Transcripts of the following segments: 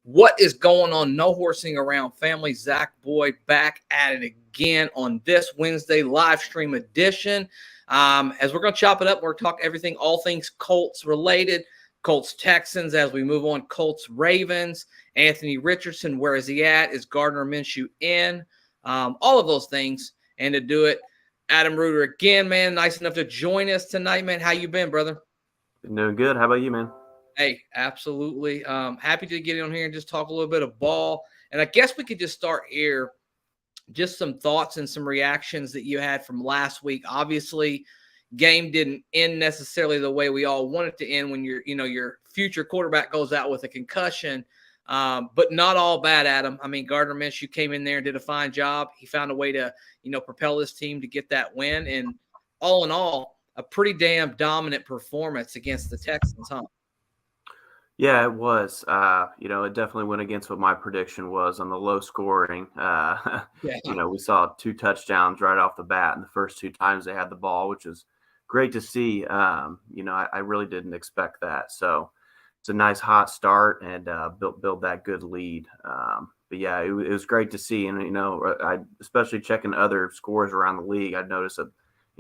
What is going on? No horsing around, family. Zach Boyd back at it again on this Wednesday live stream edition. As we're going to chop it up, we're going to talk everything, all things Colts related. Colts Texans as we move on. Colts Ravens. Anthony Richardson, where is he at? Is Gardner Minshew in? All of those things. And to do it, Adam Reuter again, man. Nice enough to join us tonight, man. How you been, brother? Been doing good. How about you, man? Hey, absolutely. Happy to get on here and just talk a little bit of ball. And I guess we could just start here. Just some thoughts and some reactions that you had from last week. Obviously, game didn't end necessarily the way we all want it to end when your future quarterback goes out with a concussion. But not all bad, Adam. I mean, Gardner Minshew came in there and did a fine job. He found a way to, propel his team to get that win. And all in all, a pretty damn dominant performance against the Texans, huh? Yeah, it was. It definitely went against what my prediction was on the low scoring. We saw 2 touchdowns right off the bat in the first 2 times they had the ball, which is great to see. I really didn't expect that. So it's a nice hot start and build that good lead. But yeah, it was great to see. And, I especially checking other scores around the league, I noticed that,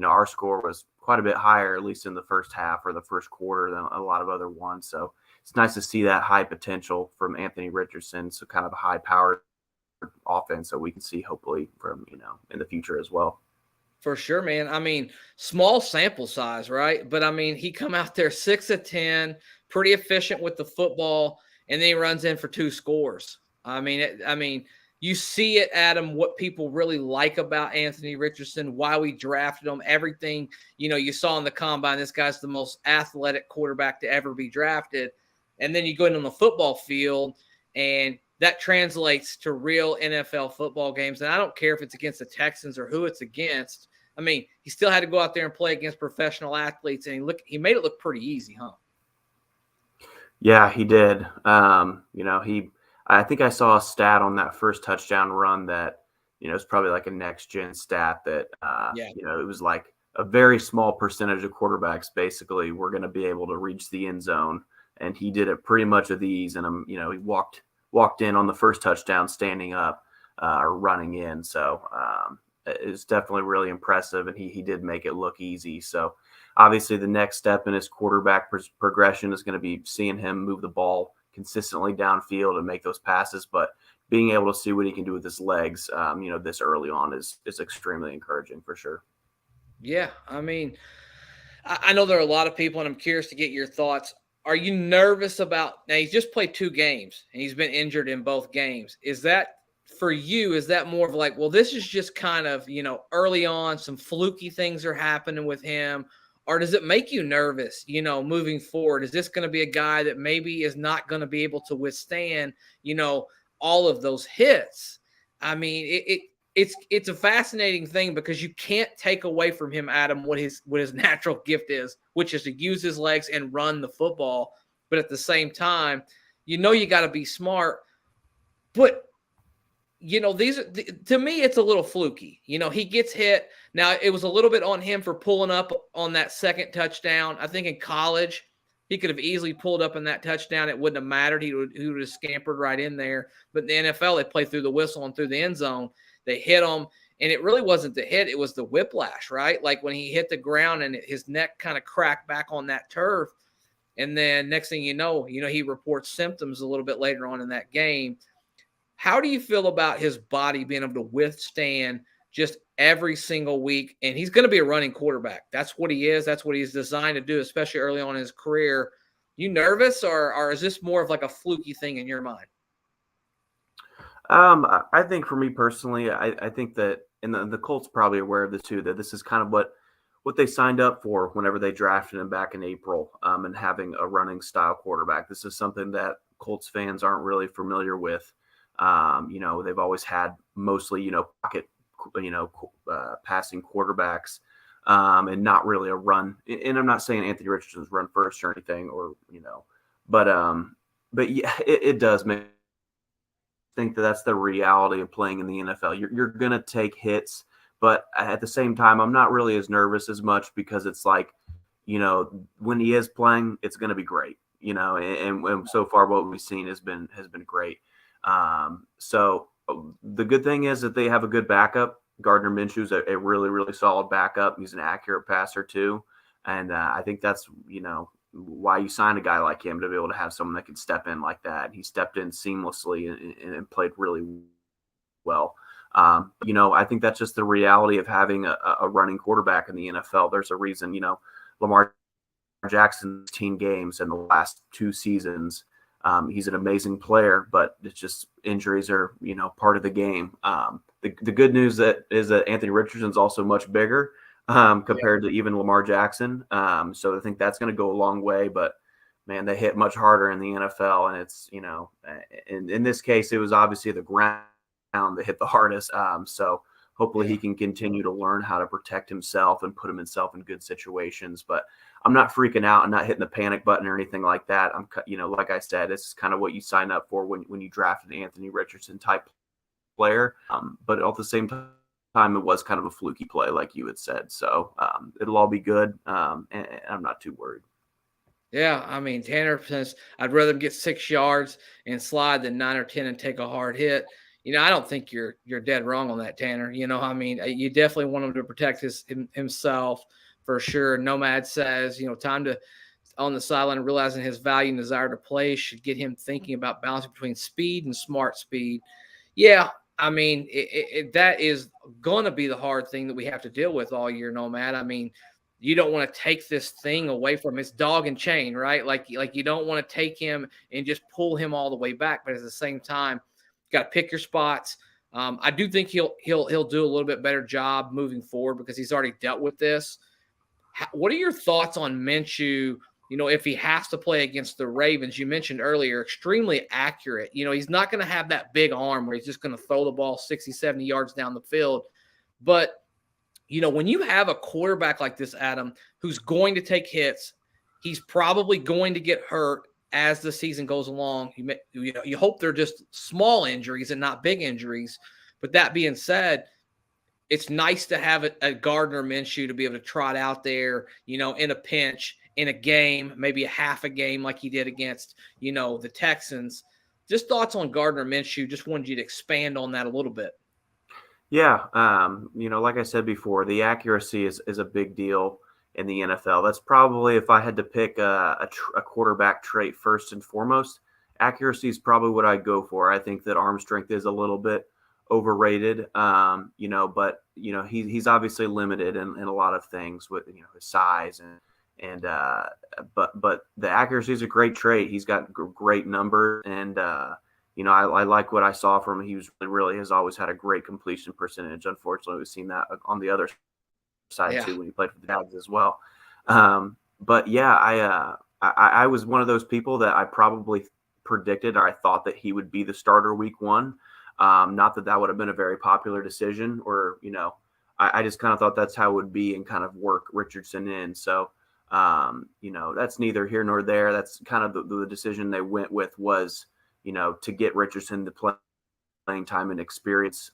our score was quite a bit higher, at least in the first half or the first quarter than a lot of other ones. So it's nice to see that high potential from Anthony Richardson. So kind of a high powered offense that we can see hopefully from, in the future as well. For sure, man. I mean, small sample size, right? But I mean, he come out there 6 of 10, pretty efficient with the football, and then he runs in for 2 scores. I mean, you see it, Adam, what people really like about Anthony Richardson, why we drafted him, everything, you saw in the combine, this guy's the most athletic quarterback to ever be drafted. And then you go into the football field, and that translates to real NFL football games. And I don't care if it's against the Texans or who it's against. I mean, he still had to go out there and play against professional athletes, and he made it look pretty easy, huh? Yeah, he did. I think I saw a stat on that first touchdown run that, it's probably like a next gen stat that, it was like a very small percentage of quarterbacks basically were going to be able to reach the end zone. And he did it pretty much with ease. And, he walked in on the first touchdown standing up or running in. So it's definitely really impressive. And he did make it look easy. So obviously the next step in his quarterback progression is going to be seeing him move the ball consistently downfield and make those passes. But being able to see what he can do with his legs, this early on is extremely encouraging for sure. Yeah. I mean, I know there are a lot of people, and I'm curious to get your thoughts. Are you nervous about, now he's just played 2 games and he's been injured in both games. Is that for you, is that more of like, well, this is just kind of, early on, some fluky things are happening with him? Or does it make you nervous, moving forward? Is this going to be a guy that maybe is not going to be able to withstand, all of those hits? I mean, it's a fascinating thing because you can't take away from him, Adam, what his natural gift is, which is to use his legs and run the football. But at the same time, you got to be smart. But to me, it's a little fluky. He gets hit. Now, it was a little bit on him for pulling up on that second touchdown. I think in college, he could have easily pulled up in that touchdown. It wouldn't have mattered. He would have scampered right in there. But in the NFL, they play through the whistle and through the end zone. They hit him, and it really wasn't the hit. It was the whiplash, right? Like when he hit the ground and his neck kind of cracked back on that turf. And then next thing you know, he reports symptoms a little bit later on in that game. How do you feel about his body being able to withstand just every single week? And he's going to be a running quarterback. That's what he is. That's what he's designed to do, especially early on in his career. You nervous, or is this more of like a fluky thing in your mind? I think for me personally, I think that, and the Colts probably aware of this too, that this is kind of what they signed up for whenever they drafted him back in April, and having a running style quarterback. This is something that Colts fans aren't really familiar with. They've always had mostly, pocket, passing quarterbacks, and not really a run. And I'm not saying Anthony Richardson's run first or anything, or, but yeah, it does make think that that's the reality of playing in the NFL. You're going to take hits, but at the same time, I'm not really as nervous as much because it's like, when he is playing, it's going to be great, and so far what we've seen has been great. So the good thing is that they have a good backup. Gardner Minshew is a really, really solid backup. He's an accurate passer too. And I think that's, why you sign a guy like him, to be able to have someone that can step in like that. He stepped in seamlessly and played really well. I think that's just the reality of having a running quarterback in the NFL. There's a reason, Lamar Jackson's 10 games in the last 2 seasons. He's an amazing player, but it's just injuries are, part of the game. The good news is that Anthony Richardson's also much bigger compared to even Lamar Jackson. So I think that's going to go a long way, but man, they hit much harder in the NFL. And it's, in this case, it was obviously the ground that hit the hardest. So hopefully he can continue to learn how to protect himself and put himself in good situations. But I'm not freaking out. I'm not hitting the panic button or anything like that. I'm, like I said, this is kind of what you sign up for when you draft an Anthony Richardson type player. But at the same time, it was kind of a fluky play, like you had said. So it'll all be good. And I'm not too worried. Yeah, I mean, Tanner says I'd rather get 6 yards and slide than 9 or 10 and take a hard hit. I don't think you're dead wrong on that, Tanner. I mean, you definitely want him to protect himself for sure. Nomad says, time to on the sideline, realizing his value and desire to play should get him thinking about balancing between speed and smart speed. Yeah, I mean, that is going to be the hard thing that we have to deal with all year, Nomad. I mean, you don't want to take this thing away from his dog and chain, right? Like you don't want to take him and just pull him all the way back, but at the same time, you got to pick your spots. I do think he'll do a little bit better job moving forward because he's already dealt with this. What are your thoughts on Minshew? If he has to play against the Ravens, you mentioned earlier, extremely accurate. He's not going to have that big arm where he's just going to throw the ball 60, 70 yards down the field. But, when you have a quarterback like this, Adam, who's going to take hits, he's probably going to get hurt as the season goes along. You hope they're just small injuries and not big injuries. But that being said, it's nice to have a Gardner Minshew to be able to trot out there, in a pinch, in a game, maybe a half a game like he did against, the Texans. Just thoughts on Gardner Minshew. Just wanted you to expand on that a little bit. Yeah. Like I said before, the accuracy is a big deal in the NFL. That's probably, if I had to pick a quarterback trait first and foremost, accuracy is probably what I'd go for. I think that arm strength is a little bit overrated, but he's obviously limited in a lot of things with his size but the accuracy is a great trait. He's got great numbers, and I like what I saw from him. He was really has always had a great completion percentage. Unfortunately, we've seen that on the other side too when he played for the Jags as well. But yeah, I was one of those people that I probably predicted, or I thought that he would be the starter week 1. Not that would have been a very popular decision, or, I just kind of thought that's how it would be and kind of work Richardson in. So, that's neither here nor there. That's kind of the decision they went with was, to get Richardson to playing time and experience.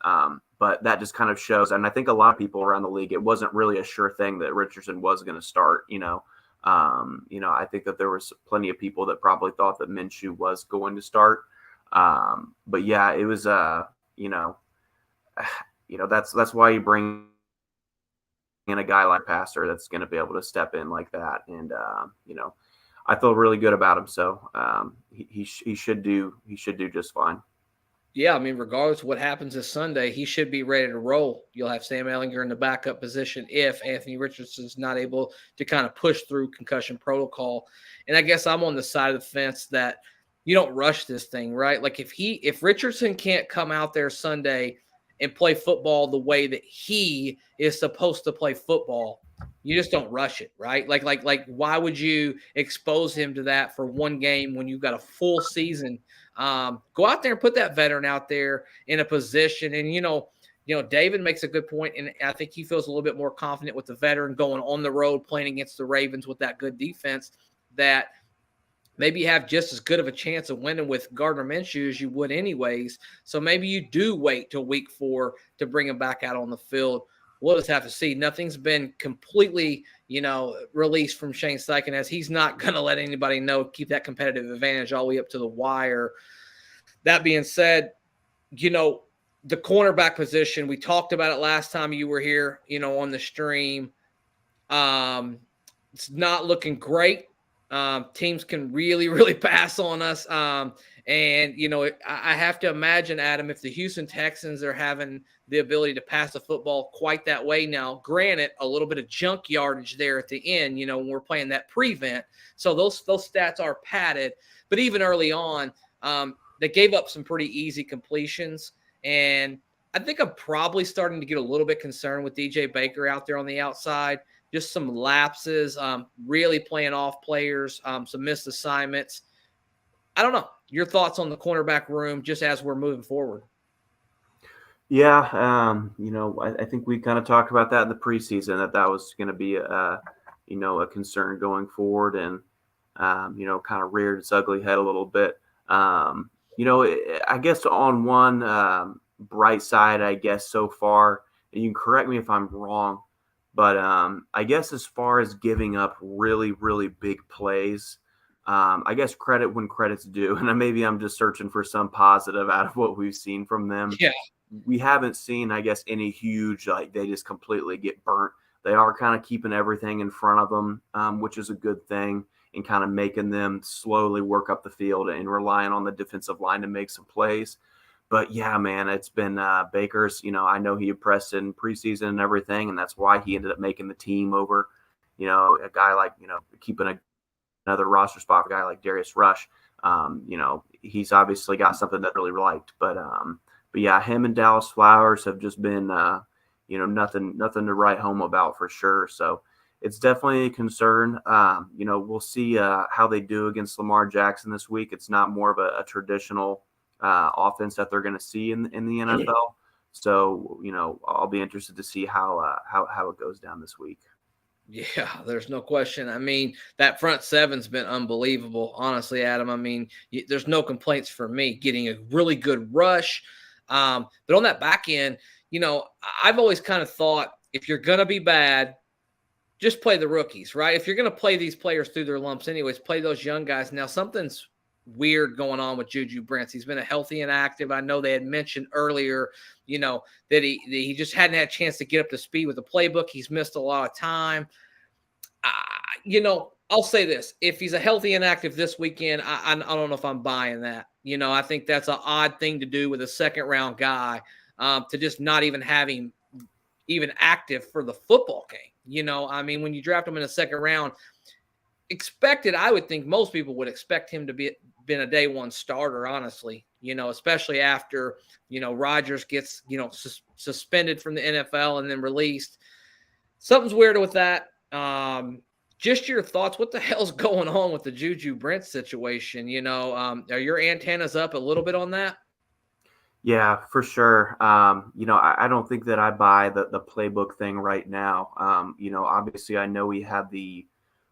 But that just kind of shows, and I think a lot of people around the league, it wasn't really a sure thing that Richardson was going to start, I think that there was plenty of people that probably thought that Minshew was going to start. But yeah, it was, that's why you bring in a guy like Passer that's going to be able to step in like that. And, I feel really good about him. So, he should do just fine. Yeah. I mean, regardless of what happens this Sunday, he should be ready to roll. You'll have Sam Ehlinger in the backup position if Anthony Richardson's not able to kind of push through concussion protocol. And I guess I'm on the side of the fence that you don't rush this thing, right? Like if Richardson can't come out there Sunday and play football the way that he is supposed to play football, you just don't rush it, right? Like why would you expose him to that for one game when you've got a full season? Go out there and put that veteran out there in a position. And, David makes a good point, and I think he feels a little bit more confident with the veteran going on the road, playing against the Ravens with that good defense, that maybe you have just as good of a chance of winning with Gardner Minshew as you would anyways. So maybe you do wait till week 4 to bring him back out on the field. We'll just have to see. Nothing's been completely, released from Shane Steichen, as he's not going to let anybody know, keep that competitive advantage all the way up to the wire. That being said, the cornerback position, we talked about it last time you were here, on the stream. It's not looking great. Teams can really, really pass on us. I have to imagine, Adam, if the Houston Texans are having the ability to pass the football quite that way now, granted, a little bit of junk yardage there at the end, when we're playing that prevent. So those stats are padded. But even early on, they gave up some pretty easy completions. And I think I'm probably starting to get a little bit concerned with DJ Baker out there on the outside. Just some lapses, really playing off players, some missed assignments. I don't know. Your thoughts on the cornerback room just as we're moving forward? Yeah, I think we kind of talked about that in the preseason, that was going to be a concern going forward, and kind of reared its ugly head a little bit. I guess on one bright side, I guess so far, and you can correct me if I'm wrong, but I guess as far as giving up really, really big plays, I guess credit when credit's due. And maybe I'm just searching for some positive out of what we've seen from them. Yeah. We haven't seen, I guess, any huge, they just completely get burnt. They are kind of keeping everything in front of them, which is a good thing, and kind of making them slowly work up the field and relying on the defensive line to make some plays. But yeah, man, it's been Baker's, I know he impressed in preseason and everything, and that's why he ended up making the team over, a guy like, keeping another roster spot for a guy like Darius Rush. He's obviously got something that really liked, but yeah, him and Dallas Flowers have just been, nothing to write home about for sure. So it's definitely a concern. We'll see how they do against Lamar Jackson this week. It's not more of a traditional offense that they're going to see in the NFL. So, I'll be interested to see how it goes down this week. Yeah, there's no question. I mean, that front seven's been unbelievable, honestly, Adam. I mean, there's no complaints for me getting a really good rush. But on that back end, I've always kind of thought, if you're going to be bad, just play the rookies, right? If you're going to play these players through their lumps anyways, play those young guys. Now, something's weird going on with Juju Brents. He's been a healthy and active. I know they had mentioned earlier, that he just hadn't had a chance to get up to speed with the playbook. He's missed a lot of time. I'll say this. If he's a healthy and active this weekend, I don't know if I'm buying that. I think that's an odd thing to do with a second-round guy, to just not even have him even active for the football game. I mean, when you draft him in the second round, I would think most people would expect him to been a day one starter, honestly, especially after, Rodgers gets, suspended from the NFL and then released. Something's weird with that. Just your thoughts. What the hell's going on with the Juju Brent situation? Are your antennas up a little bit on that? Yeah, for sure. I don't think that I buy the playbook thing right now. Obviously I know he had the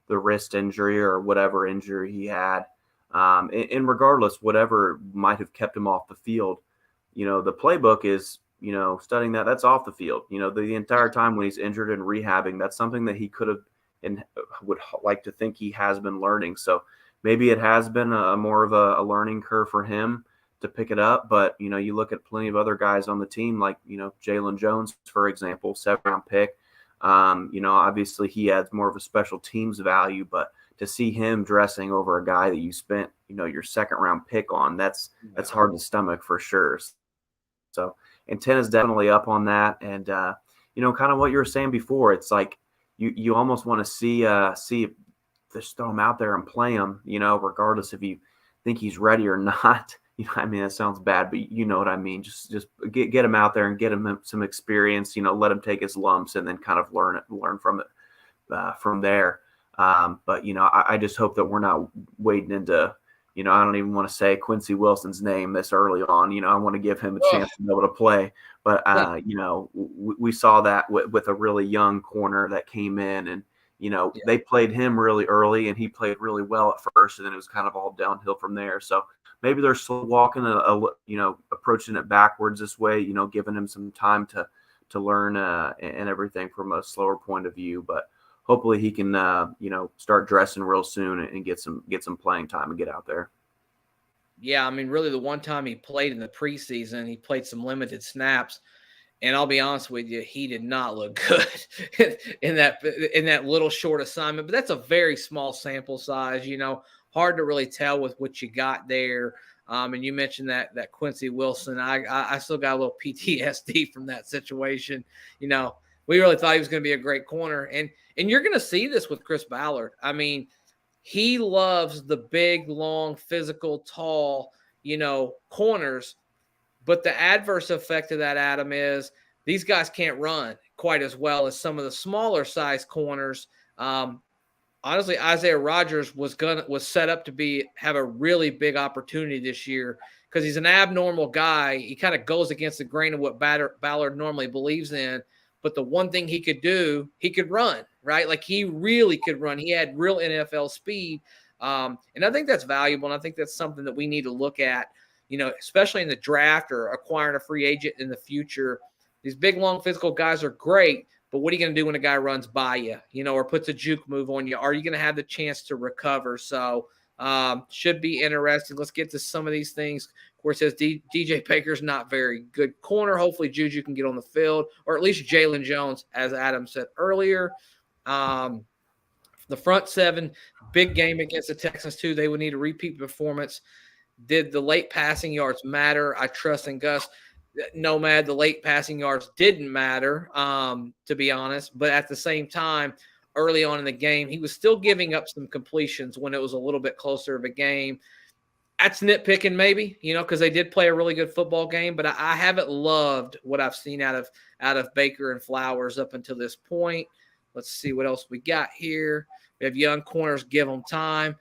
wrist injury or whatever injury he had. And regardless, whatever might have kept him off the field, the playbook is, studying that's off the field. The entire time when he's injured and rehabbing, that's something that he could have and would like to think he has been learning. So maybe it has been a more of a learning curve for him to pick it up. But, you look at plenty of other guys on the team, like, Jalen Jones, for example, 7th-round pick. Obviously he adds more of a special teams value, but to see him dressing over a guy that you spent, your 2nd-round pick on, that's hard to stomach for sure. So antenna's definitely up on that. And, kind of what you were saying before, it's like you almost want to see just throw him out there and play him, regardless if you think he's ready or not. I mean, that sounds bad, but you know what I mean. Just get him out there and get him some experience, let him take his lumps and then kind of learn from it from there. But, I just hope that we're not wading into, I don't even want to say Quincy Wilson's name this early on. I want to give him a chance to be able to play. But, we saw that with a really young corner that came in and, they played him really early and he played really well at first, and then it was kind of all downhill from there. So maybe they're slow walking, approaching it backwards this way, giving him some time to learn and everything from a slower point of view. But hopefully he can, start dressing real soon and get some playing time and get out there. Yeah, I mean, really, the one time he played in the preseason, he played some limited snaps, and I'll be honest with you, he did not look good in that little short assignment. But that's a very small sample size, hard to really tell with what you got there. And you mentioned that Quincy Wilson. I still got a little PTSD from that situation. We really thought he was going to be a great corner, and you're going to see this with Chris Ballard. I mean, he loves the big, long, physical, tall, corners. But the adverse effect of that, Adam, is these guys can't run quite as well as some of the smaller size corners. Honestly, Isaiah Rodgers was set up to have a really big opportunity this year because he's an abnormal guy. He kind of goes against the grain of what Ballard normally believes in. But the one thing he could do, he could run, right? Like he really could run. He had real NFL speed. And I think that's valuable. And I think that's something that we need to look at, especially in the draft or acquiring a free agent in the future. These big, long, physical guys are great. But what are you going to do when a guy runs by you, or puts a juke move on you? Are you going to have the chance to recover? So should be interesting. Let's get to some of these things. Of course, it says DJ Baker's not very good corner. Hopefully Juju can get on the field, or at least Jalen Jones, as Adam said earlier. The front seven, big game against the Texans too. They would need a repeat performance. Did the late passing yards matter? I trust in Gus. Nomad, the late passing yards didn't matter, to be honest. But at the same time, early on in the game, he was still giving up some completions when it was a little bit closer of a game. That's nitpicking maybe, because they did play a really good football game. But I haven't loved what I've seen out of Baker and Flowers up until this point. Let's see what else we got here. We have young corners, give them time.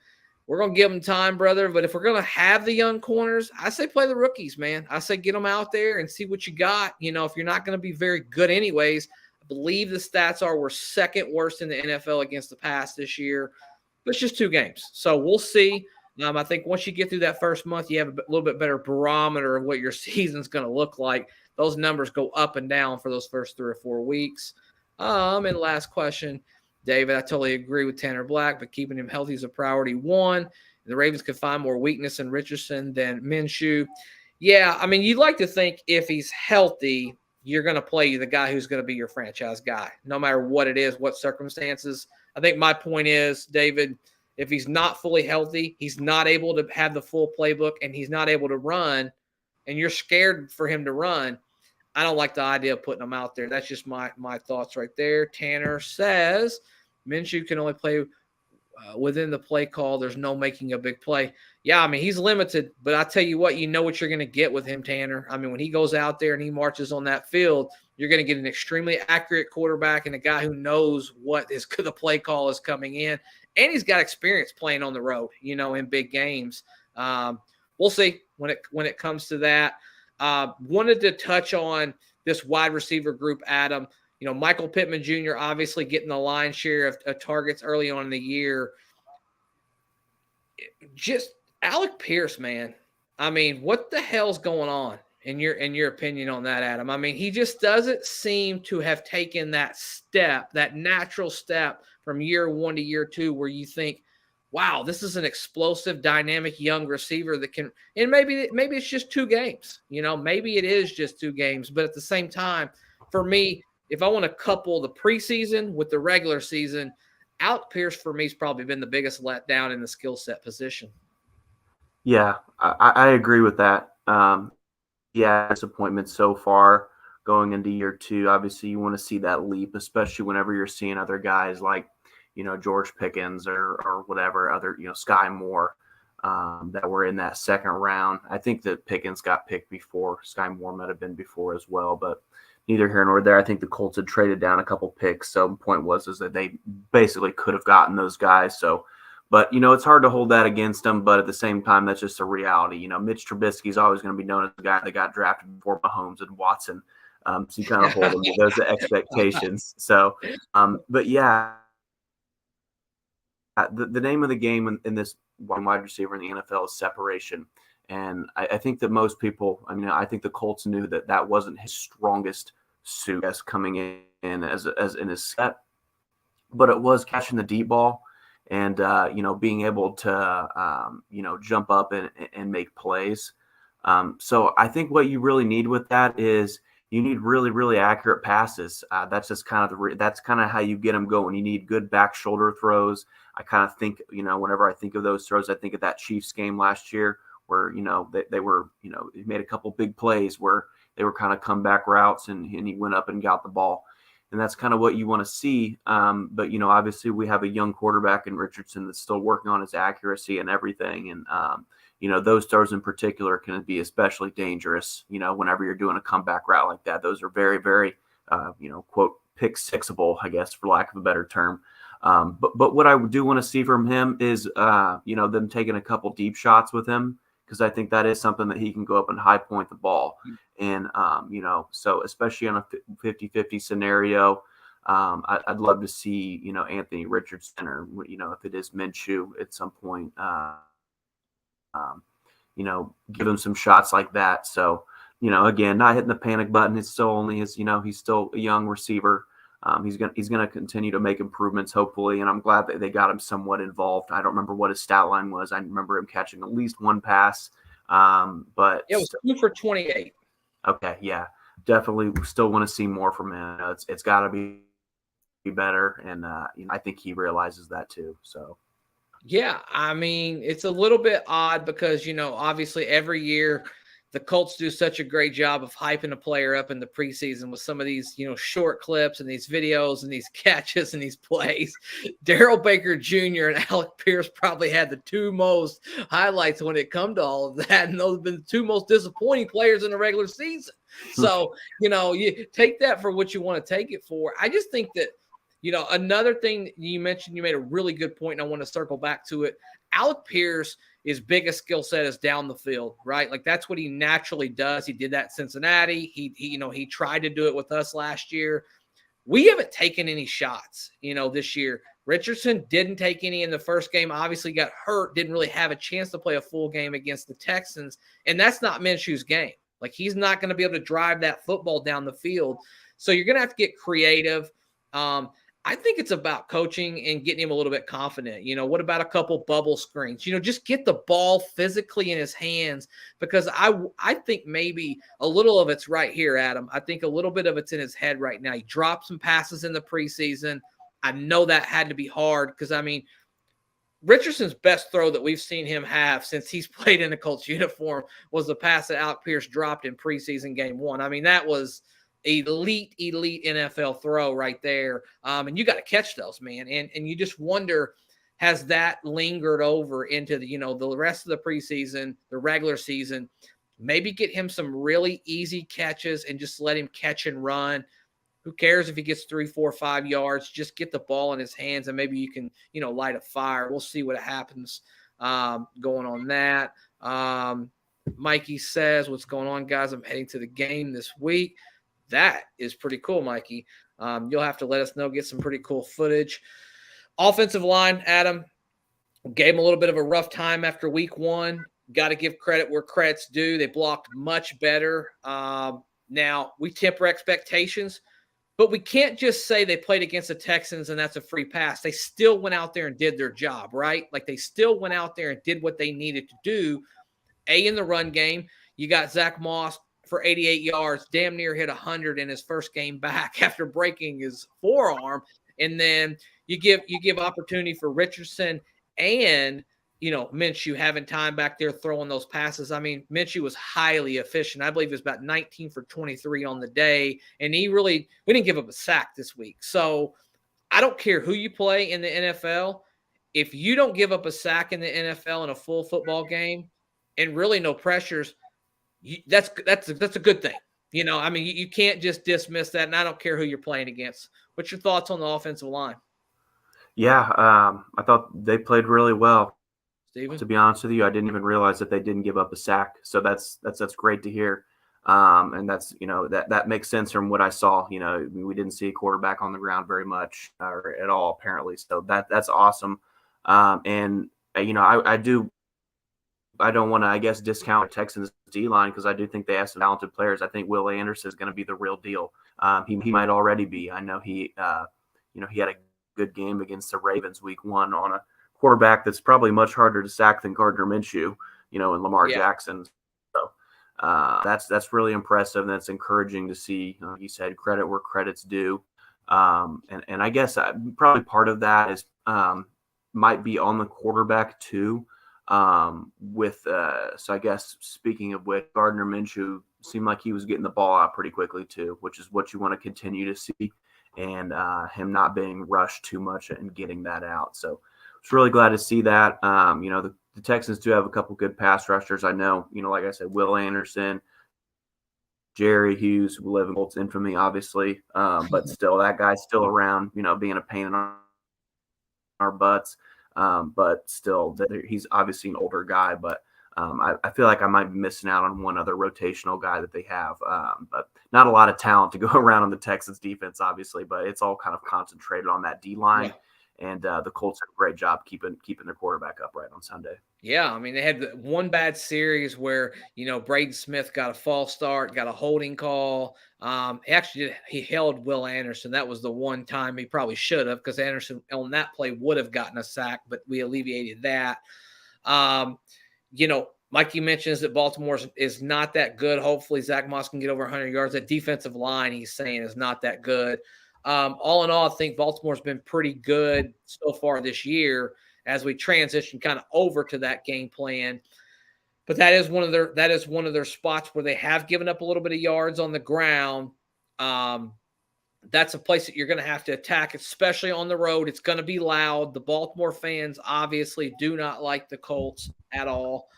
We're going to give them time, brother. But if we're going to have the young corners, I say play the rookies, man. I say get them out there and see what you got. If you're not going to be very good anyways, I believe the stats are we're second worst in the NFL against the pass this year. But it's just 2 games. So we'll see. I think once you get through that first month, you have a little bit better barometer of what your season's going to look like. Those numbers go up and down for those first 3 or 4 weeks. And last question. David, I totally agree with Tanner Black, but keeping him healthy is a priority 1. The Ravens could find more weakness in Richardson than Minshew. Yeah, I mean, you'd like to think if he's healthy, you're going to play the guy who's going to be your franchise guy, no matter what it is, what circumstances. I think my point is, David, if he's not fully healthy, he's not able to have the full playbook, and he's not able to run, and you're scared for him to run, I don't like the idea of putting him out there. That's just my thoughts right there. Tanner says Minshew can only play within the play call. There's no making a big play. Yeah, I mean, he's limited, but I tell you what you're going to get with him, Tanner. I mean, when he goes out there and he marches on that field, you're going to get an extremely accurate quarterback and a guy who knows what the play call is coming in. And he's got experience playing on the road, in big games. We'll see when it comes to that. Wanted to touch on this wide receiver group, Adam. Michael Pittman Jr. obviously getting the lion's share of targets early on in the year. Just Alec Pierce, man. I mean, what the hell's going on in your opinion on that, Adam? I mean, he just doesn't seem to have taken that step, that natural step from year 1 to year 2 where you think, wow, this is an explosive, dynamic young receiver that can – and maybe it's just 2 games. Maybe it is just 2 games. But at the same time, for me, if I want to couple the preseason with the regular season, Alec Pierce for me has probably been the biggest letdown in the skill set position. Yeah, I agree with that. Disappointment so far going into year 2. Obviously, you want to see that leap, especially whenever you're seeing other guys like – George Pickens or whatever other, Sky Moore that were in that second round. I think that Pickens got picked before. Sky Moore might have been before as well, but neither here nor there. I think the Colts had traded down a couple picks. So the point is that they basically could have gotten those guys. So, but, it's hard to hold that against them. But at the same time, that's just a reality. Mitch Trubisky is always going to be known as the guy that got drafted before Mahomes and Watson. So you kind of hold them to those expectations. So, but yeah. the name of the game in this wide receiver in the NFL is separation. And I think that most people, I mean, I think the Colts knew that that wasn't his strongest suit as coming in as in his set, but it was catching the deep ball and, being able to, jump up and make plays. So I think what you really need with that is you need really, really accurate passes. That's just kind of that's kind of how you get them going. You need good back shoulder throws. I kind of think, whenever I think of those throws, I think of that Chiefs game last year where, they were, he made a couple big plays where they were kind of comeback routes and he went up and got the ball. And that's kind of what you want to see. But, obviously we have a young quarterback in Richardson that's still working on his accuracy and everything. And, those throws in particular can be especially dangerous, whenever you're doing a comeback route like that. Those are very, very, quote, pick sixable, I guess, for lack of a better term. But what I do want to see from him is, them taking a couple deep shots with him, because I think that is something that he can go up and high point the ball. And, so especially on a 50-50 scenario, I'd love to see, Anthony Richardson or, if it is Minshew at some point, give him some shots like that. So, again, not hitting the panic button. It's still only his, he's still a young receiver. He's gonna continue to make improvements, hopefully, and I'm glad that they got him somewhat involved. I don't remember what his stat line was. I remember him catching at least one pass, but it was 2 for 28. Okay, yeah, definitely. Still want to see more from him. It's got to be better, and I think he realizes that too. So. Yeah, I mean, it's a little bit odd because, obviously every year the Colts do such a great job of hyping a player up in the preseason with some of these, short clips and these videos and these catches and these plays. Darrell Baker Jr. and Alec Pierce probably had the two most highlights when it come to all of that. And those have been the two most disappointing players in the regular season. So, you take that for what you want to take it for. I just think that, another thing you mentioned, you made a really good point, and I want to circle back to it. Alec Pierce, his biggest skill set is down the field, right? Like that's what he naturally does. He did that in Cincinnati. He tried to do it with us last year. We haven't taken any shots, this year. Richardson didn't take any in the first game, obviously got hurt, didn't really have a chance to play a full game against the Texans. And that's not Minshew's game. Like he's not going to be able to drive that football down the field. So you're going to have to get creative. I think it's about coaching and getting him a little bit confident. What about a couple bubble screens? Just get the ball physically in his hands, because I think maybe a little of it's right here, Adam. I think a little bit of it's in his head right now. He dropped some passes in the preseason. I know that had to be hard because, Richardson's best throw that we've seen him have since he's played in a Colts uniform was the pass that Alec Pierce dropped in preseason game 1. That was elite NFL throw right there. And you got to catch those, man. And you just wonder, has that lingered over into the rest of the preseason, the regular season? Maybe get him some really easy catches and just let him catch and run. Who cares if he gets 3, 4, 5 yards? Just get the ball in his hands and maybe you can, light a fire. We'll see what happens going on that. Mikey says, what's going on, guys? I'm heading to the game this week. That is pretty cool, Mikey. You'll have to let us know, get some pretty cool footage. Offensive line, Adam, gave him a little bit of a rough time after week 1. Got to give credit where credit's due. They blocked much better. Now, we temper expectations, but we can't just say they played against the Texans and that's a free pass. They still went out there and did their job, right? Like they still went out there and did what they needed to do. In the run game, you got Zach Moss for 88 yards, damn near hit 100 in his first game back after breaking his forearm. And then you give opportunity for Richardson and, Minshew having time back there throwing those passes. Minshew was highly efficient. I believe it was about 19 for 23 on the day. And we didn't give up a sack this week. So I don't care who you play in the NFL. If you don't give up a sack in the NFL in a full football game and really no pressures, that's a good thing. You can't just dismiss that, and I don't care who you're playing against. What's your thoughts on the offensive line? Yeah, I thought they played really well. Steven? To be honest with you, I didn't even realize that they didn't give up a sack. So that's great to hear. And that's, that makes sense from what I saw. We didn't see a quarterback on the ground very much or at all, apparently. So that's awesome. And I don't want to, I guess, discount Texans D line because I do think they have some talented players. I think Will Anderson is going to be the real deal. He might already be. I know he had a good game against the Ravens week 1 on a quarterback that's probably much harder to sack than Gardner Minshew, and Lamar Jackson. So that's really impressive, and that's encouraging to see. He said credit where credit's due. And I guess probably part of that is might be on the quarterback too. So I guess speaking of which, Gardner Minshew seemed like he was getting the ball out pretty quickly too, which is what you want to continue to see, and him not being rushed too much and getting that out. So I was really glad to see that. The Texans do have a couple good pass rushers. I know, like I said, Will Anderson, Jerry Hughes, who live in Colts infamy, obviously, but still, that guy's still around, being a pain in our butts. But still, he's obviously an older guy, but I feel like I might be missing out on one other rotational guy that they have. But not a lot of talent to go around on the Texans defense, obviously, but it's all kind of concentrated on that D line. Yeah. And the Colts did a great job keeping their quarterback upright on Sunday. Yeah, I mean, they had one bad series where, Braden Smith got a false start, got a holding call. He held Will Anderson. That was the one time he probably should have, because Anderson on that play would have gotten a sack, but we alleviated that. Mikey mentions that Baltimore is not that good. Hopefully Zach Moss can get over 100 yards. That defensive line, he's saying, is not that good. All in all, I think Baltimore's been pretty good so far this year as we transition kind of over to that game plan. But that is one of their spots where they have given up a little bit of yards on the ground. That's a place that you're going to have to attack, especially on the road. It's going to be loud. The Baltimore fans obviously do not like the Colts at all.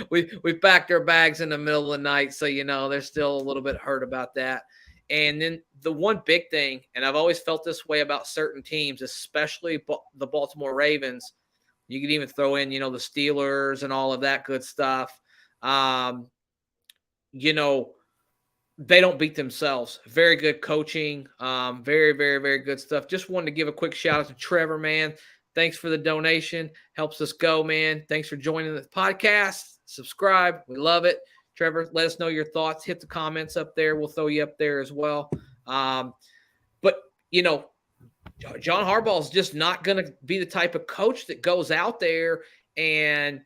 We packed their bags in the middle of the night, so they're still a little bit hurt about that. And then the one big thing, and I've always felt this way about certain teams, especially the Baltimore Ravens. You could even throw in, the Steelers and all of that good stuff. They don't beat themselves. Very good coaching. Very, very, very good stuff. Just wanted to give a quick shout out to Trevor, man. Thanks for the donation. Helps us go, man. Thanks for joining the podcast. Subscribe. We love it. Trevor, let us know your thoughts. Hit the comments up there. We'll throw you up there as well. But John Harbaugh is just not going to be the type of coach that goes out there and,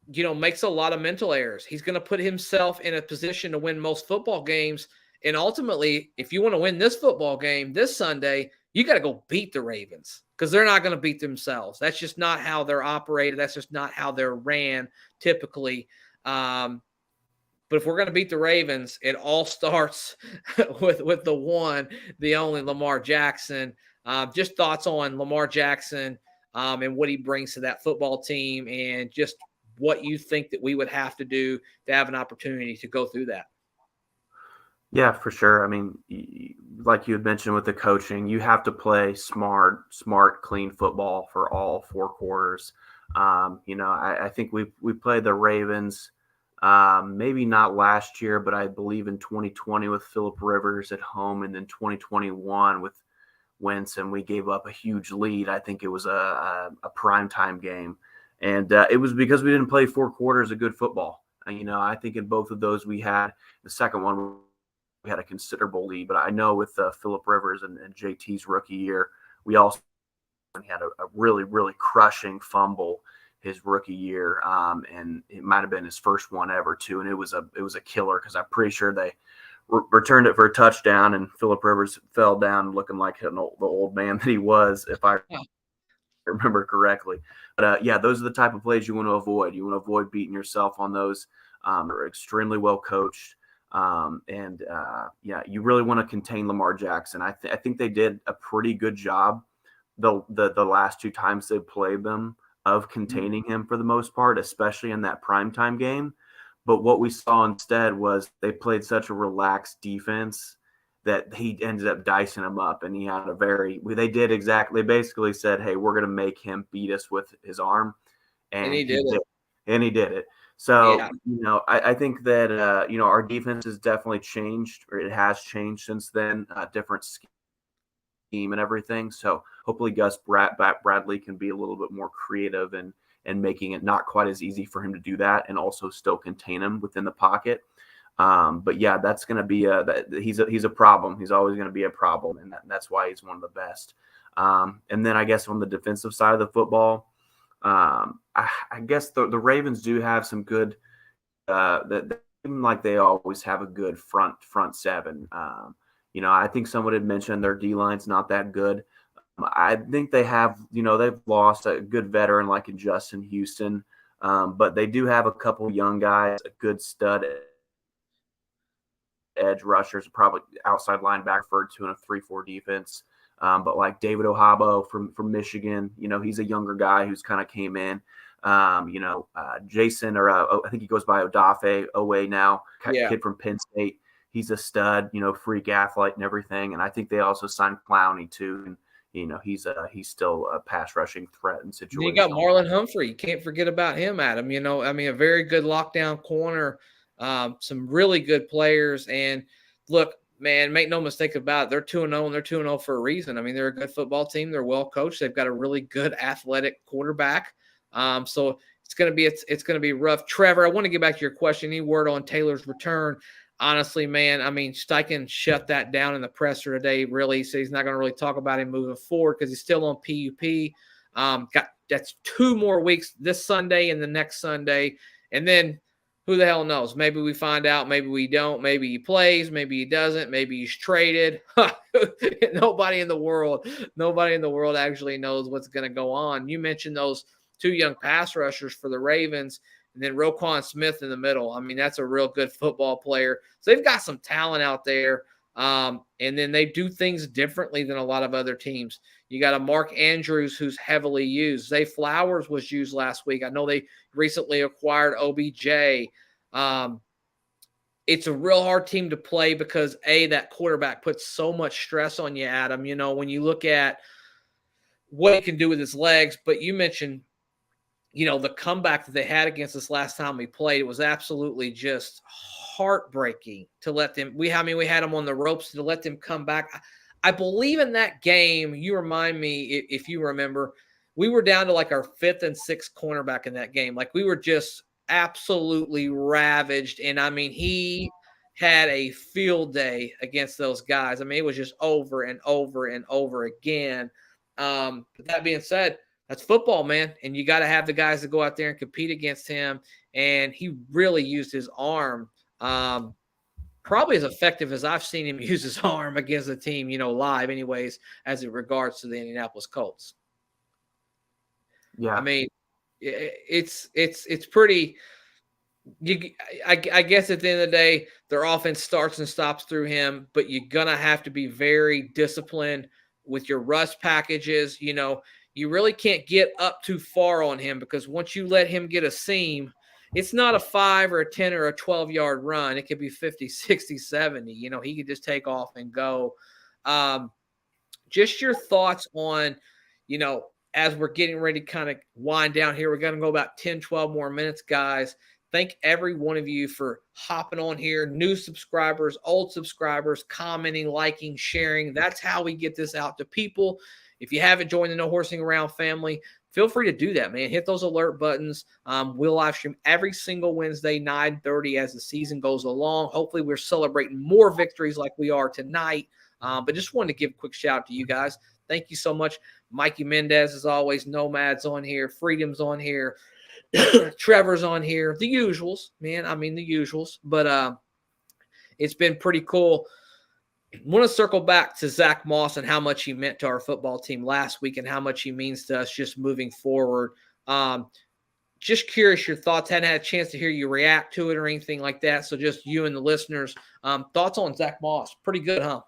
makes a lot of mental errors. He's going to put himself in a position to win most football games. And ultimately, if you want to win this football game this Sunday, you got to go beat the Ravens, because they're not going to beat themselves. That's just not how they're operated. That's just not how they're ran typically. But if we're going to beat the Ravens, it all starts with the one, the only Lamar Jackson. Just thoughts on Lamar Jackson and what he brings to that football team, and just what you think that we would have to do to have an opportunity to go through that. Yeah, for sure. I mean, like you had mentioned with the coaching, you have to play smart, clean football for all 4 quarters. I think we played the Ravens. Maybe not last year, but I believe in 2020 with Phillip Rivers at home, and then 2021 with Wentz, and we gave up a huge lead. I think it was a primetime game, and it was because we didn't play 4 quarters of good football. And, I think in both of those we had the second one, we had a considerable lead. But I know with Phillip Rivers and JT's rookie year, we also had a really, really crushing fumble his rookie year, and it might have been his first one ever too, and it was a killer, because I'm pretty sure they returned it for a touchdown, and Phillip Rivers fell down looking like the old man that he was, if I remember correctly. But those are the type of plays you want to avoid. You want to avoid beating yourself on those. They're extremely well coached, you really want to contain Lamar Jackson. I think they did a pretty good job the last 2 times they played them of containing him for the most part, especially in that primetime game. But what we saw instead was they played such a relaxed defense that he ended up dicing him up, and he had they basically said, hey, we're going to make him beat us with his arm. And he did it. And he did it. So, yeah. I think that, our defense has definitely changed, or it has changed since then. Different team and everything. So hopefully Bradley can be a little bit more creative and making it not quite as easy for him to do that, and also still contain him within the pocket. But yeah, that's going to be he's a problem. He's always going to be a problem, and that's why he's one of the best. And then I guess on the defensive side of the football, I guess the Ravens do have some good. That like they always have a good front seven. I think someone had mentioned their D line's not that good. I think they have, they've lost a good veteran like in Justin Houston, but they do have a couple young guys, a good stud edge rushers, probably outside linebacker referred to in a 3-4 defense. But like David Ohabo from Michigan, he's a younger guy who's kind of came in. Jason, or I think he goes by Odafe Owe now, kid from Penn State. He's a stud, freak athlete and everything. And I think they also signed Clowney too. And, he's still a pass rushing threat in situations. You got Marlon Humphrey. You can't forget about him, Adam. A very good lockdown corner, some really good players. And look, man, make no mistake about it. They're 2-0 and they're 2-0 for a reason. I mean, they're a good football team. They're well coached. They've got a really good athletic quarterback. So it's going to be rough. Trevor, I want to get back to your question. Any word on Taylor's return? Honestly, man, I mean, Steichen shut that down in the presser today. Really, so he's not going to really talk about him moving forward because he's still on PUP. That's 2 more weeks, this Sunday and the next Sunday, and then who the hell knows? Maybe we find out. Maybe we don't. Maybe he plays. Maybe he doesn't. Maybe he's traded. Nobody in the world actually knows what's going to go on. You mentioned those 2 young pass rushers for the Ravens. And then Roquan Smith in the middle. I mean, that's a real good football player. So they've got some talent out there. And then they do things differently than a lot of other teams. You got a Mark Andrews who's heavily used. Zay Flowers was used last week. I know they recently acquired OBJ. It's a real hard team to play because, that quarterback puts so much stress on you, Adam. When you look at what he can do with his legs, but you mentioned the comeback that they had against us last time we played, it was absolutely just heartbreaking to let them. We had them on the ropes to let them come back. I believe in that game, you remind me, if you remember, we were down to like our 5th and 6th cornerback in that game. Like we were just absolutely ravaged. And I mean, he had a field day against those guys. I mean, it was just over and over and over again. But that being said, that's football, man. And you got to have the guys that go out there and compete against him. And he really used his arm, probably as effective as I've seen him use his arm against a team, live anyways, as it regards to the Indianapolis Colts. Yeah. I mean, it's pretty, I guess at the end of the day, their offense starts and stops through him, but you're going to have to be very disciplined with your rush packages. You really can't get up too far on him because once you let him get a seam, it's not a 5 or a 10 or a 12-yard run. It could be 50, 60, 70. He could just take off and go. Just your thoughts on, as we're getting ready to kind of wind down here, we're going to go about 10, 12 more minutes, guys. Thank every one of you for hopping on here, new subscribers, old subscribers, commenting, liking, sharing. That's how we get this out to people. If you haven't joined the No Horsing Around family, feel free to do that, man. Hit those alert buttons. We'll live stream every single Wednesday, 9:30 as the season goes along. Hopefully we're celebrating more victories like we are tonight. But just wanted to give a quick shout out to you guys. Thank you so much. Mikey Mendez, as always, Nomad's on here. Freedom's on here. Trevor's on here. The usuals, man. I mean, the usuals. But it's been pretty cool. I want to circle back to Zach Moss and how much he meant to our football team last week and how much he means to us just moving forward. Just curious your thoughts. Hadn't had a chance to hear you react to it or anything like that. So just you and the listeners, thoughts on Zach Moss. Pretty good, huh?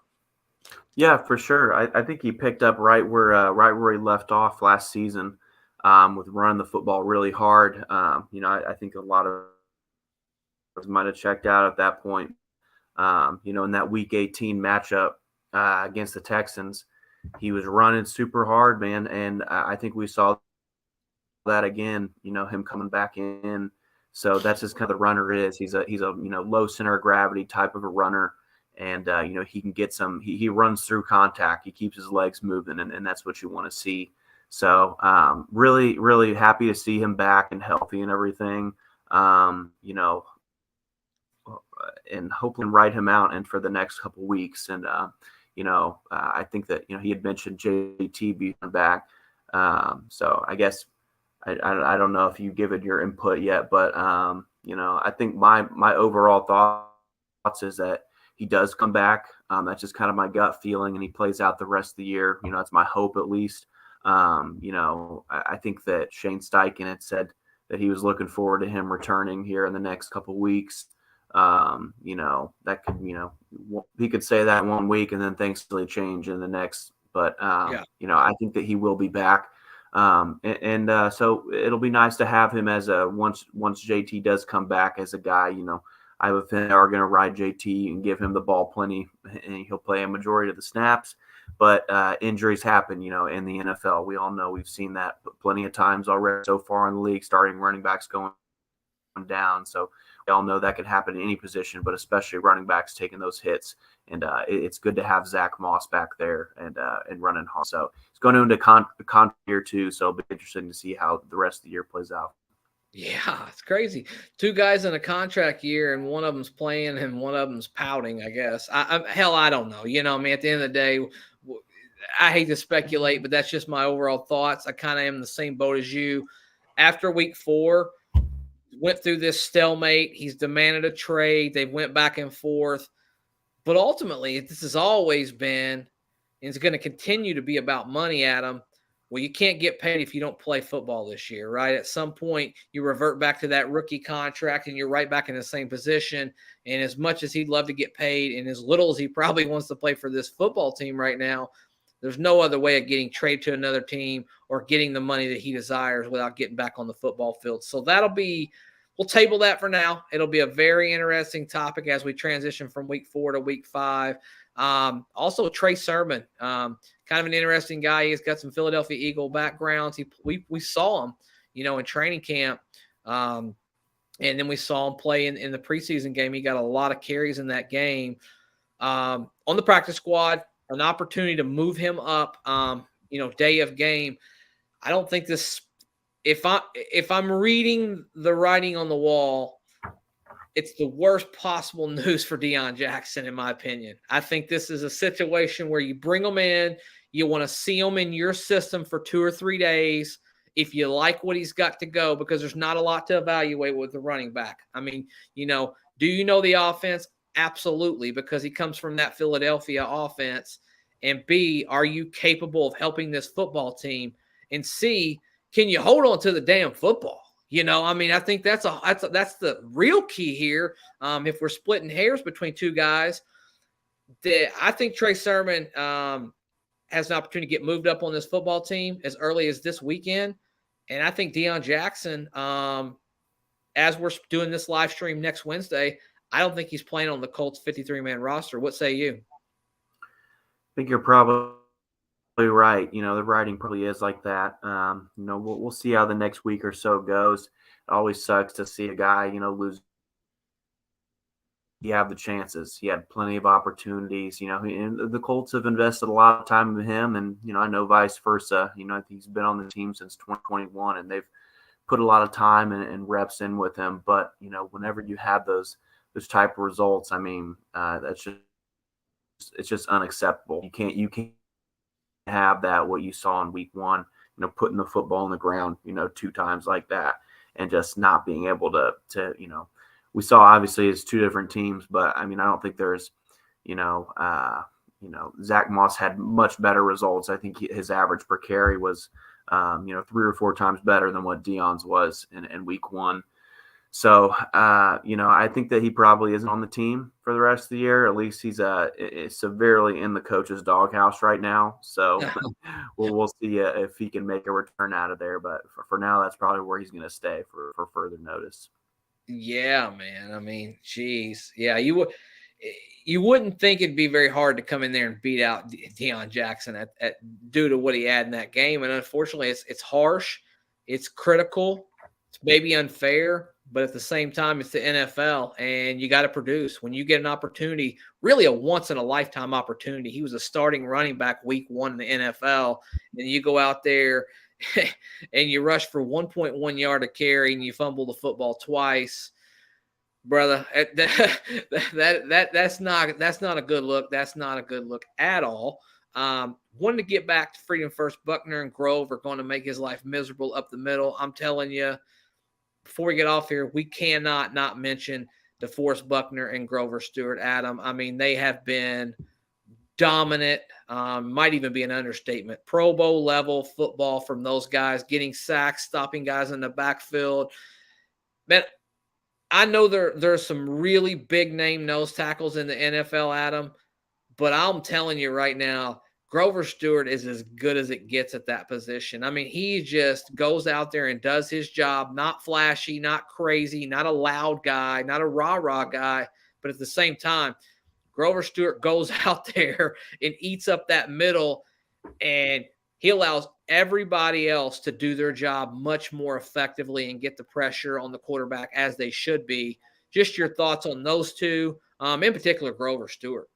Yeah, for sure. I think he picked up right where he left off last season with running the football really hard. I think a lot of us might have checked out at that point. In that Week 18 matchup against the Texans, he was running super hard, man. And I think we saw that again, him coming back in. So that's just kind of the runner is. He's a low center of gravity type of a runner. And, he can get some, he runs through contact. He keeps his legs moving, and that's what you want to see. So really, really happy to see him back and healthy and everything. And hopefully write him out and for the next couple weeks. And, I think that, he had mentioned JT being back. So I guess I don't know if you give it your input yet, but, I think my overall thoughts is that he does come back. That's just kind of my gut feeling, and he plays out the rest of the year. That's my hope at least. I think that Shane Steichen had said that he was looking forward to him returning here in the next couple weeks. That could, he could say that 1 week and then things really change in the next. But, I think that he will be back. So it'll be nice to have him as once JT does come back as a guy, I have a feeling they are going to ride JT and give him the ball plenty, and he'll play a majority of the snaps. But injuries happen, in the NFL. We all know, we've seen that plenty of times already so far in the league, starting running backs going down. So we all know that could happen in any position, but especially running backs taking those hits. And it's good to have Zach Moss back there and running hard. So it's going into contract year too, so it'll be interesting to see how the rest of the year plays out. Yeah, it's crazy. 2 guys in a contract year, and one of them's playing and one of them's pouting, I guess. I don't know. At the end of the day, I hate to speculate, but that's just my overall thoughts. I kind of am in the same boat as you. After week 4, went through this stalemate. He's demanded a trade. They went back and forth. But ultimately, this has always been, and it's going to continue to be about money, Adam. Well, you can't get paid if you don't play football this year, right? At some point, you revert back to that rookie contract, and you're right back in the same position. And as much as he'd love to get paid, and as little as he probably wants to play for this football team right now, there's no other way of getting traded to another team or getting the money that he desires without getting back on the football field. So we'll table that for now. It'll be a very interesting topic as we transition from week 4 to week 5. Also, Trey Sermon, kind of an interesting guy. He's got some Philadelphia Eagle backgrounds. We saw him, in training camp. And then we saw him play in the preseason game. He got a lot of carries in that game. On the practice squad, an opportunity to move him up, day of game. I don't think this, if I'm reading the writing on the wall, it's the worst possible news for Deion Jackson, in my opinion. I think this is a situation where you bring him in, you want to see him in your system for 2 or 3 days. If you like what he's got to go, because there's not a lot to evaluate with the running back. I mean, do you know the offense? Absolutely, because he comes from that Philadelphia offense. And B, are you capable of helping this football team? And C, can you hold on to the damn football? I think that's the real key here. If we're splitting hairs between 2 guys, I think Trey Sermon has an opportunity to get moved up on this football team as early as this weekend. And I think Deion Jackson, as we're doing this live stream next Wednesday, I don't think he's playing on the Colts 53-man roster. What say you? I think you're probably right. The writing probably is like that. We'll see how the next week or so goes. It always sucks to see a guy, lose. You have the chances. He had plenty of opportunities. And the Colts have invested a lot of time in him, and I know vice versa. He's been on the team since 2021, and they've put a lot of time and reps in with him. But whenever you have those type of results, it's just unacceptable. You can't have that, what you saw in week 1, putting the football on the ground, 2 times like that, and just not being able to we saw, obviously, it's 2 different teams, but I don't think there's, Zach Moss had much better results. I think his average per carry was, 3 or 4 times better than what Deion's was in week 1. So, I think that he probably isn't on the team for the rest of the year. At least he's severely in the coach's doghouse right now. So we'll see if he can make a return out of there. But for now, that's probably where he's going to stay for further notice. Yeah, man. Geez. Yeah, you wouldn't think it'd be very hard to come in there and beat out Deion Jackson due to what he had in that game. And unfortunately, it's harsh. It's critical. It's maybe unfair. but at the same time, it's the NFL, and you got to produce. When you get an opportunity, really a once-in-a-lifetime opportunity. He was a starting running back week 1 in the NFL, and you go out there and you rush for 1.1 yard a carry, and you fumble the football twice. Brother, that's not a good look. That's not a good look at all. Wanting to get back to Freedom First, Buckner and Grove are going to make his life miserable up the middle. I'm telling you, before we get off here, we cannot not mention DeForest Buckner and Grover Stewart, Adam. I mean, they have been dominant, might even be an understatement. Pro Bowl level football from those guys, getting sacks, stopping guys in the backfield. Man, I know there's some really big name nose tackles in the NFL, Adam, but I'm telling you right now, Grover Stewart is as good as it gets at that position. I mean, he just goes out there and does his job, not flashy, not crazy, not a loud guy, not a rah-rah guy, but at the same time, Grover Stewart goes out there and eats up that middle, and he allows everybody else to do their job much more effectively and get the pressure on the quarterback as they should be. Just your thoughts on those two, in particular, Grover Stewart.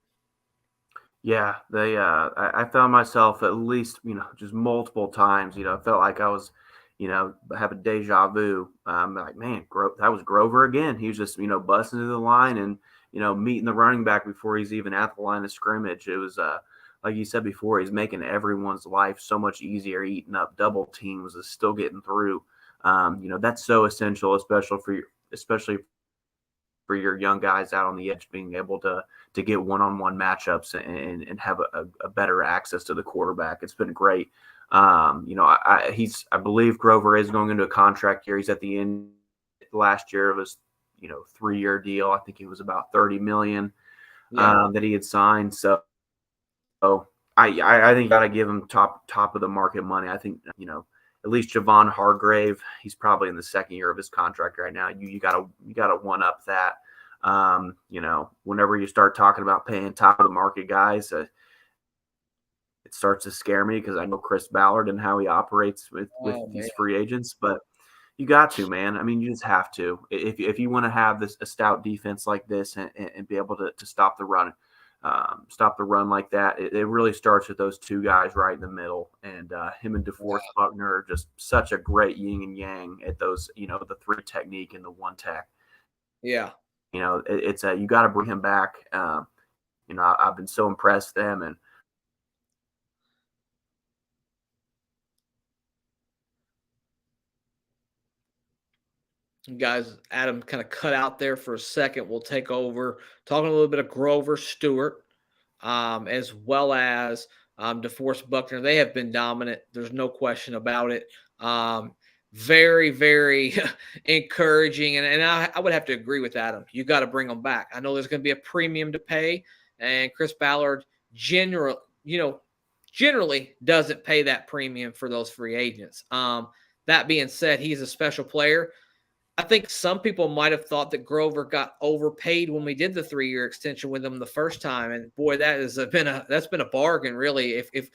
Yeah, I found myself at least, just multiple times, I felt like I was, have a deja vu. Like, man, that was Grover again. He was just, busting to the line and, meeting the running back before he's even at the line of scrimmage. It was, like you said before, he's making everyone's life so much easier, eating up double teams, is still getting through. That's so essential, especially for your young guys out on the edge, being able to get one-on-one matchups and have a better access to the quarterback. It's been great. I believe Grover is going into a contract year. He's at the end last year of his, 3-year deal. I think it was about $30 million that he had signed. So I think you got to give him top of the market money. I think, at least Javon Hargrave, he's probably in the 2nd year of his contract right now. You gotta one up that. Whenever you start talking about paying top of the market guys, it starts to scare me because I know Chris Ballard and how he operates with these free agents. But you got to, man. I mean, you just have to. If you want to have a stout defense like this and be able to stop the run. Like that, it really starts with those two guys right in the middle, and him and DeForest Buckner are just such a great yin and yang at those, the 3 technique and the 1 tech. Yeah, it's you got to bring him back. I've been so impressed with them, and guys, Adam kind of cut out there for a second. We'll take over talking a little bit of Grover Stewart, as well as DeForest Buckner. They have been dominant. There's no question about it. Very, very encouraging. And I would have to agree with Adam. You got to bring them back. I know there's going to be a premium to pay, and Chris Ballard generally doesn't pay that premium for those free agents. That being said, he's a special player. I think some people might have thought that Grover got overpaid when we did the 3-year extension with him the first time, and boy, that's been a bargain, really. If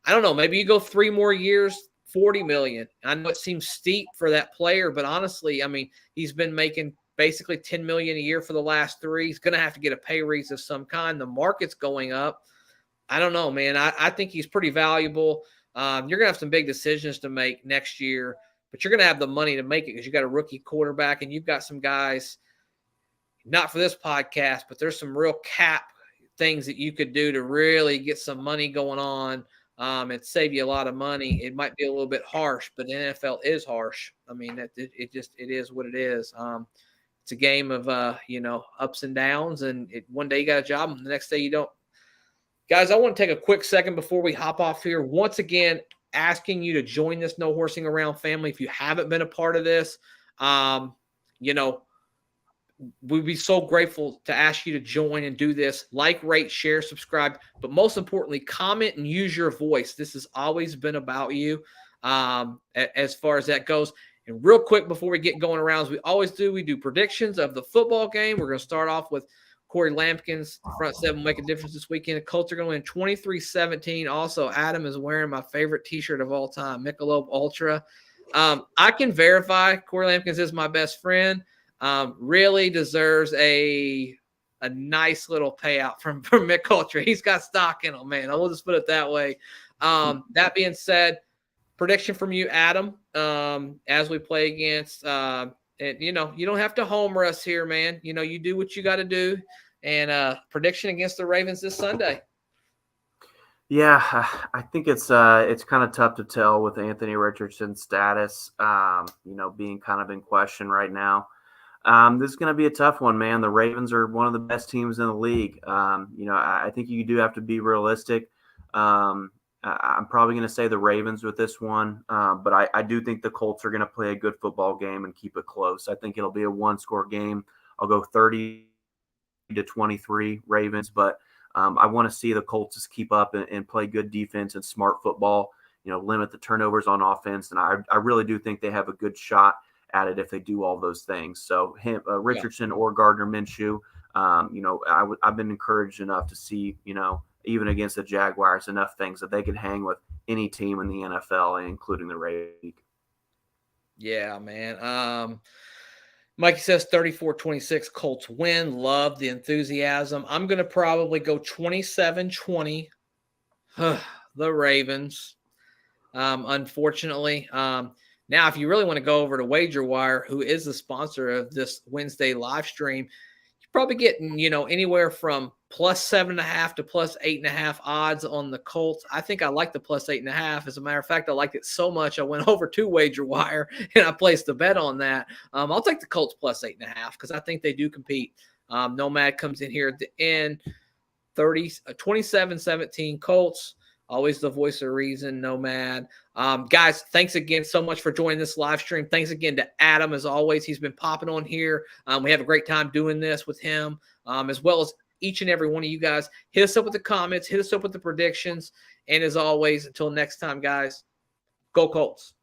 I don't know, maybe you go 3 more years, $40 million. I know it seems steep for that player, but honestly, I mean, he's been making basically $10 million a year for the last 3. He's going to have to get a pay raise of some kind. The market's going up. I don't know, man. I think he's pretty valuable. You're going to have some big decisions to make next year, but you're going to have the money to make it because you got a rookie quarterback and you've got some guys, not for this podcast, but there's some real cap things that you could do to really get some money going on and save you a lot of money. It might be a little bit harsh, but the NFL is harsh. I mean, it is what it is. It's a game of, ups and downs, and one day you got a job and the next day you don't. Guys, I want to take a quick second before we hop off here. Once again, asking you to join this No Horsing Around family. If you haven't been a part of this, we'd be so grateful to ask you to join and do this. Like, rate, share, subscribe, but most importantly, comment and use your voice. This has always been about you as far as that goes. And real quick, before we get going around, as we always do, we do predictions of the football game. We're going to start off with Corey Lampkin's front seven will make a difference this weekend. The Colts are going to win 23-17. Also, Adam is wearing my favorite T-shirt of all time, Michelob Ultra. I can verify Corey Lampkins is my best friend. really deserves a nice little payout from Mick Coulter. He's got stock in him, man. I will just put it that way. That being said, prediction from you, Adam, as we play against, and you don't have to homer us here, man. You do what you got to do. And prediction against the Ravens this Sunday. Yeah, I think it's kind of tough to tell with Anthony Richardson's status, being kind of in question right now. This is going to be a tough one, man. The Ravens are one of the best teams in the league. I think you do have to be realistic. I'm probably going to say the Ravens with this one, but I do think the Colts are going to play a good football game and keep it close. I think it'll be a one-score game. I'll go 30-23 Ravens, but I want to see the Colts just keep up and play good defense and smart football, limit the turnovers on offense. And I really do think they have a good shot at it if they do all those things. So Richardson or Gardner Minshew, I've been encouraged enough to see, even against the Jaguars, enough things that they could hang with any team in the NFL, including the Ravens. Yeah, man. Mikey says 34-26 Colts win. Love the enthusiasm. I'm going to probably go 27-20. The Ravens. Unfortunately. Now, if you really want to go over to WagerWire, who is the sponsor of this Wednesday live stream, you're probably getting, anywhere from +7.5 to +8.5 odds on the Colts. I think I like the +8.5. As a matter of fact, I liked it so much I went over to WagerWire and I placed a bet on that. I'll take the Colts +8.5 because I think they do compete. Nomad comes in here at the end, 27-17 Colts. Always the voice of reason, Nomad. Guys, thanks again so much for joining this live stream. Thanks again to Adam, as always. He's been popping on here. We have a great time doing this with him, as well as each and every one of you guys. Hit us up with the comments. Hit us up with the predictions. And as always, until next time, guys, go Colts.